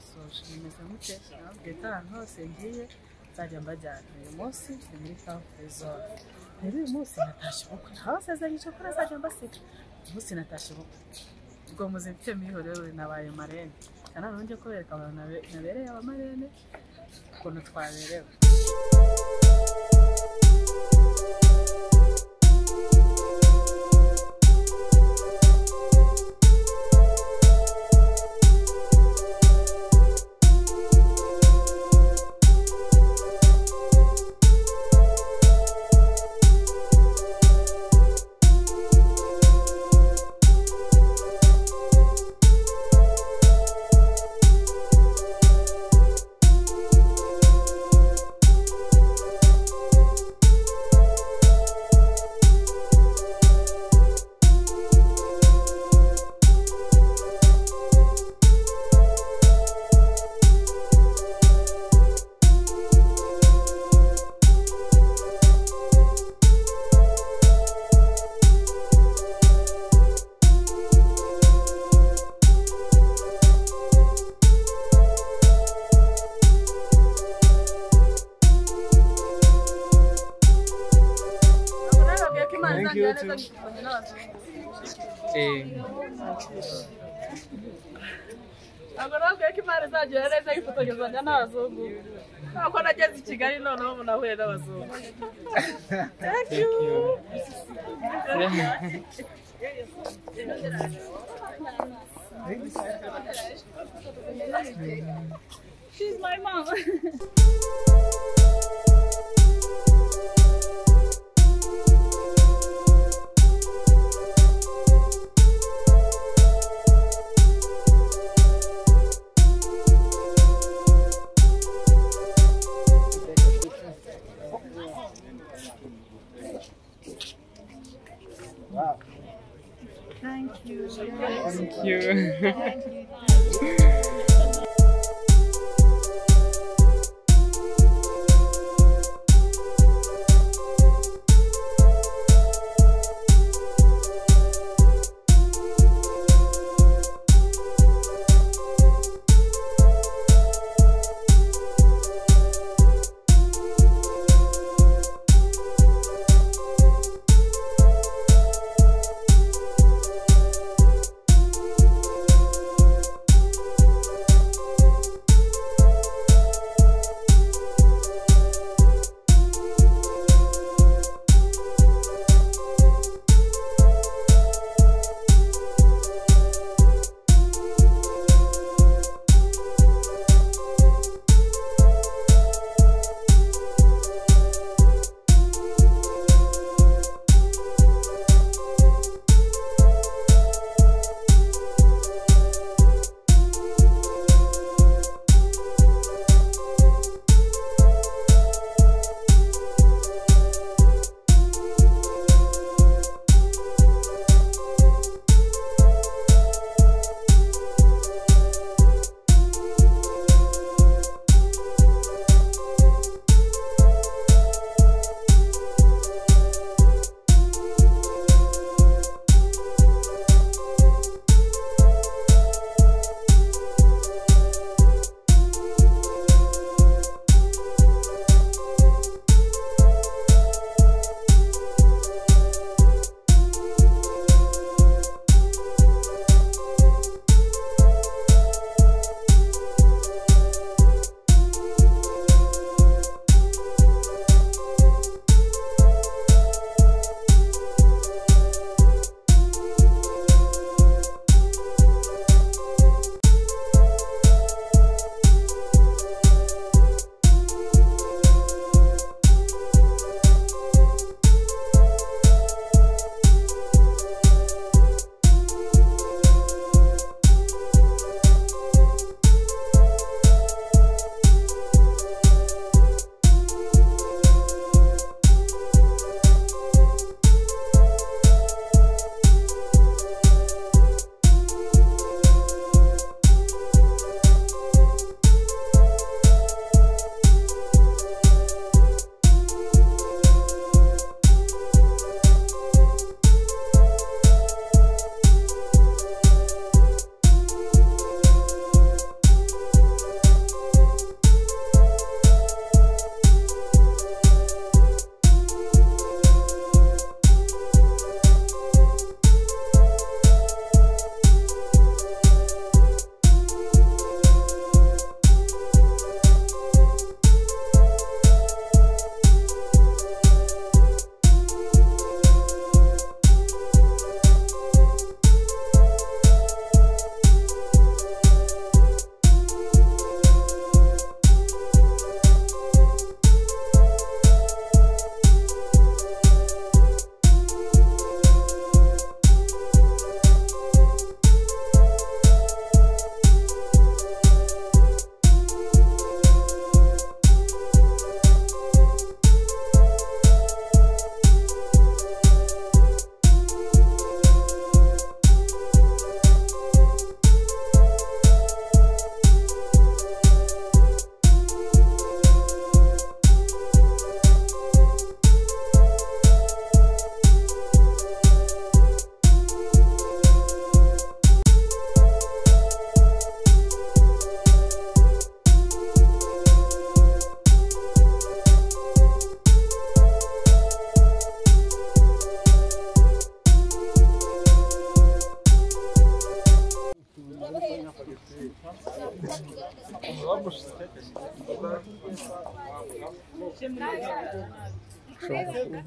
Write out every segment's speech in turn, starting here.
ndabasoje nimeze mute nabwita ahantu hose ngiye nzajya mbajyana uyu munsi ni muri Camp Resort rero uyu munsi natashye ubukwe ntabasezeranyije ko nazajya mbasiga uyu munsi natashye ubukwe ubwo muzifite mihorero nabaye marene kana nonje kubereka abantu nabereye abamarene ukuntu twaberewe. Thank you too. Agora que mais a dieta é que fotografia na azul. Quando a gente chegar no não na rua da azul. Thank you. She's my mom. Wow. Thank you. Thank you. Thank you.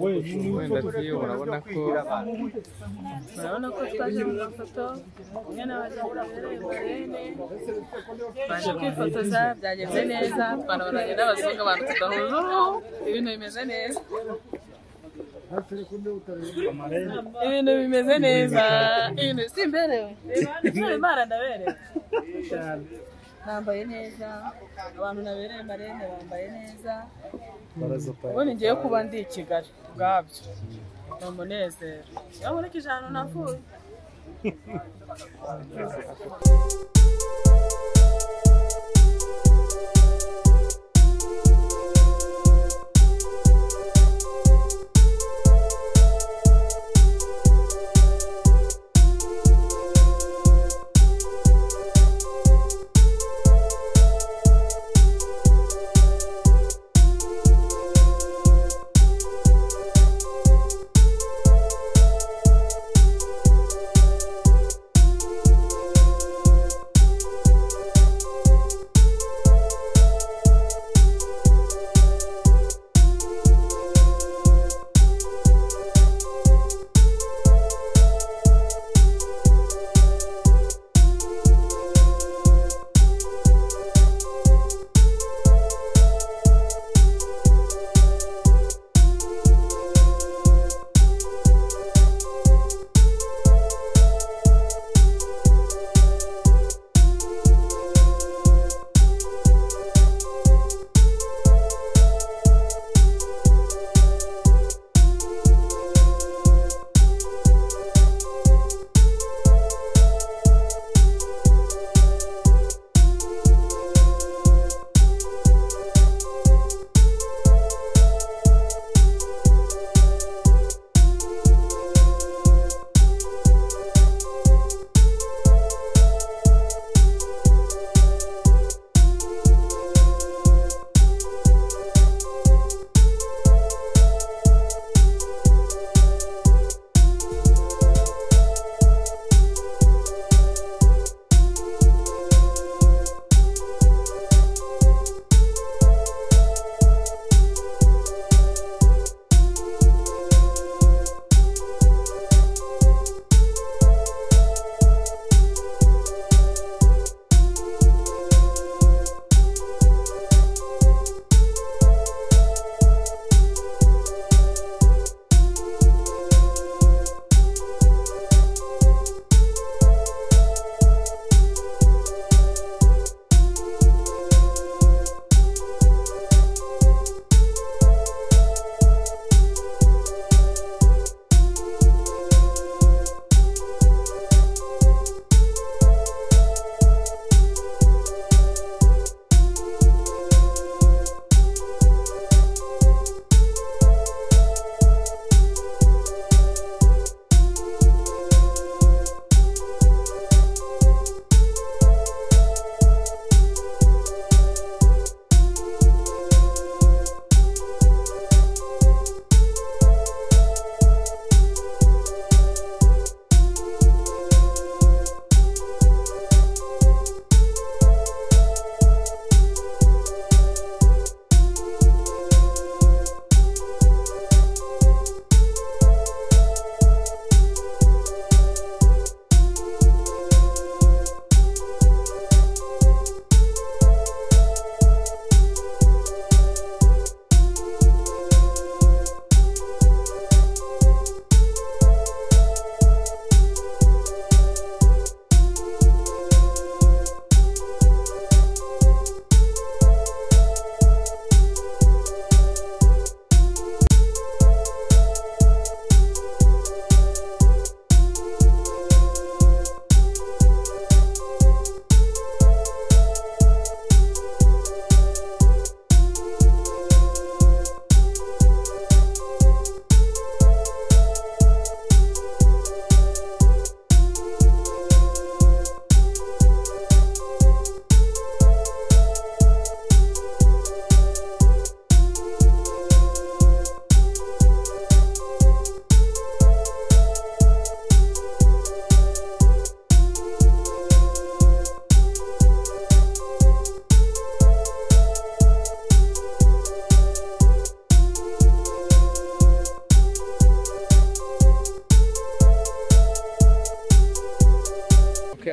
wenda ati urabona ko twaje mu mafoto kumwe n'abagabo barene baje kwifotoza byagenze neza twanabaranye n'abazungu abantu tudahuje uruhu ibintu bimeze neza ibintu bimeze neza ibintu simberewe Imana ndaberewe nambaye neza abantu nabereye marene bambaye neza ubundi ngiye kuba ndi i Kigali ubwabyo ni umunezero iyo nkurikije ahantu navuye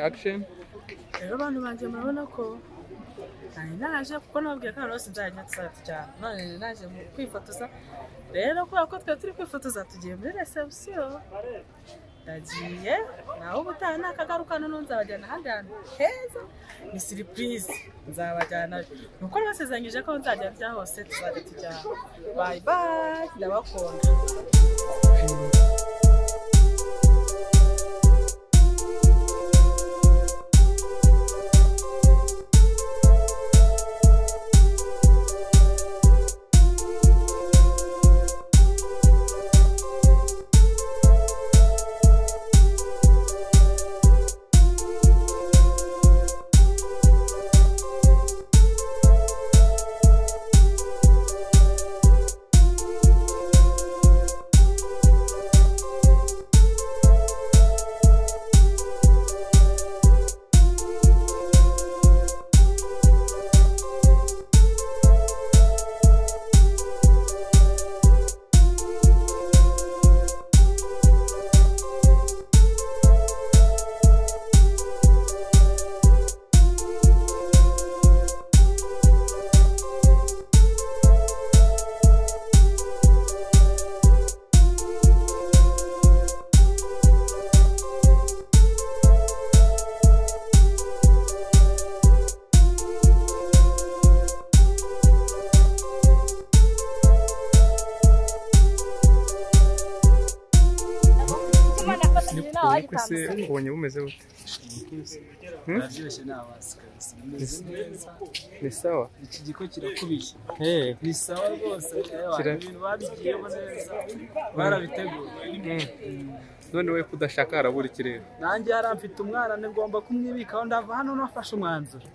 action. Rero abantu banjye murabona ko naje kuko nababwiye ko bose nzajya tuzatujyana none naje kwifotoza rero kubera ko twe turi kwifotoza tugiye muri reception ndagiye naho ubutaha nakagarukana nzabajyana ahandi hantu heza ni surprise nzabajyana nuko basezeranyije ko nzajya bya hose tuzajya tujyana bye bye ndabakunda Ese ubonye bumeze bute? Ni sawa? Iki giko kirakubiye. Ni sawa rwose. Ibintu babigiyemo neza. Barabiteguye. None we kudashaka harabura ikirere. Nanjye haramfite umwana ngomba kumwibikaho ndava hano nafashe umwanzuro.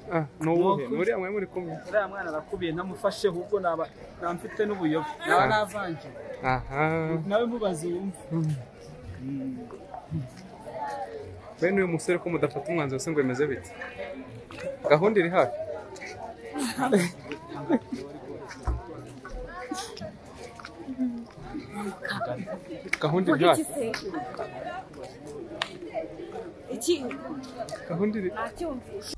Nuwuhe? Uriya mwe muri kumwe? Uriya mwana arakubiye namufashe ahubwo namfite n'ubuyobe. Naba navanje. Nawe mubaze wumve. Bene uyu musore ko mudafata umwanzuro se ngo bimeze bite? Gahunda iri hafi. Gahunda iri hafi. Iki? Gahunda iri. Nacyumvise.